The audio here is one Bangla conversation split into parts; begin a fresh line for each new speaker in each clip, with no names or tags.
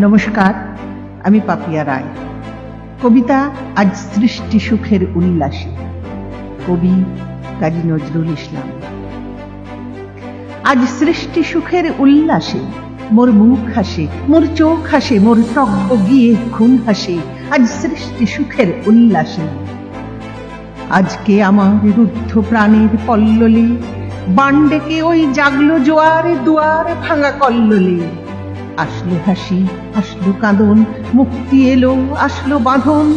নমস্কার, আমি পাপিয়া রায়। কবিতা আজ সৃষ্টি সুখের উল্লাসে, কবি কাজী নজরুল ইসলাম। আজ সৃষ্টি সুখের উল্লাসে মোর মুখ হাসে, মোর চোখ হাসে, মোর তব্য গিয়ে খুন হাসে। আজ সৃষ্টি সুখের উল্লাসে আজকে আমার রুদ্ধ প্রাণের পল্ললে বান ডেকে ওই জাগলো জোয়ার দুয়ার ভাঙা কল্লোলে। আসলো হাসি, আসলো কাঁদন, মুক্তি এলো, আসলো বাঁধন।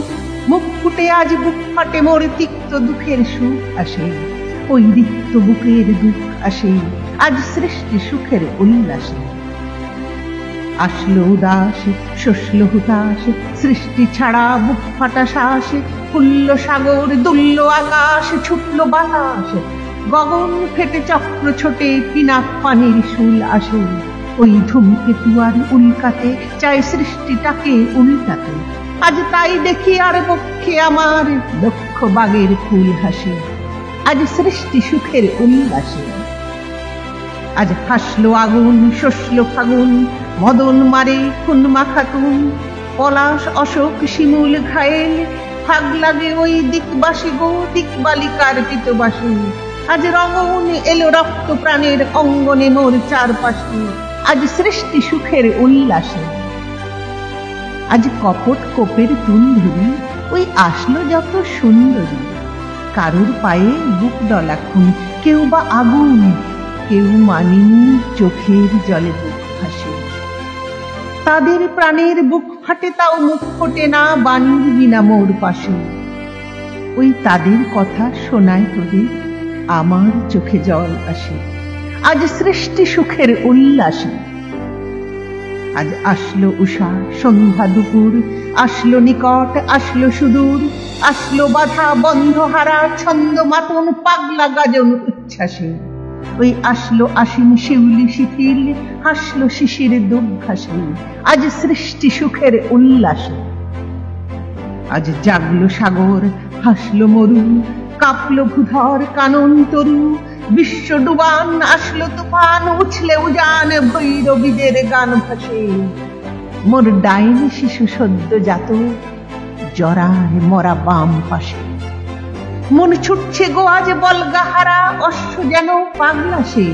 মুখ ফুটে আজ বুক ফাটে, মোর তিক্ত দুঃখের সুখ আসে। ওই রিক্ত বুকের দুঃখ আসে আজ সৃষ্টি সুখের উল্লাসে। আসলো উদাস, শসলো হুতাশ, সৃষ্টি ছাড়া বুক ফাটা শ্বাস। ফুলল সাগর, দুলল আকাশ, ছুটলো বাতাস। গগন ফেটে চক্র ছোটে, পিনাক পানির শুল আসে। ওই ধূমকেতু আর উল্কাতে চায় সৃষ্টিটাকে উল্টাতে। আজ তাই দেখি আর বক্ষে আমার লক্ষ বাগের ফুল হাসে। আজ সৃষ্টি সুখের উল্লাসে আজ হাসলো আগুন, শসলো ফাগুন, মদন মারে খুন মাখাতুন। পলাশ অশোক শিমুল ঘায়েল, ফাগ লাগে ওই দিকবাসী গো দিকবালিকার পিতবাসী। আজ রঙন এলো রক্ত প্রাণের অঙ্গনে মোর চারপাশে। আজ সৃষ্টি সুখের উল্লাসে আজ কপট কোপের তুন্ধুরি, ওই আসলো যত সুন্দরী। কারুর পায়ে বুক ডলা খুন, কেউ বা আগুন, কেউ মানিনি চোখের জলে বুক ভাসে। তাদের প্রাণের বুক ফাটে, তাও মুখ ফোটে না বাণীর বিনা মোর পাশে। ওই তাদের কথা শোনায় তোদের, আমার চোখে জল আসে। আজ সৃষ্টি সুখের উল্লাসে আজ আসলো উষা, সন্ধ্যা, দুপুর, আসলো নিকট, আসলো সুদূর। আসলো বাধা বন্ধ হারা, ছন্দ মাতন পাগলা গাজন উচ্ছ্বাসে। ওই আসলো আশ্বিন শিউলি শিথিল, হাসলো শিশির দুর্ঘাসে। আজ সৃষ্টি সুখের উল্লাসে আজ জাগলো সাগর, হাসলো মরু, কাঁপলো ভূধর কানন তরু। বিশ্ব ডুবান, আসলো তুফান, উছলে উজান, ভৈরবীদের গান ভাসে। মোর ডাইন শিশু সদ্য জাত, জরার মরা বাম পাশে। মন ছুটছে গো আজ বলগাহারা, অশ্ব যেন পাগলাসে।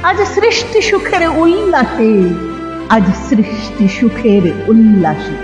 আজ সৃষ্টি সুখের উল্লাসে আজ সৃষ্টি সুখের উল্লাসে।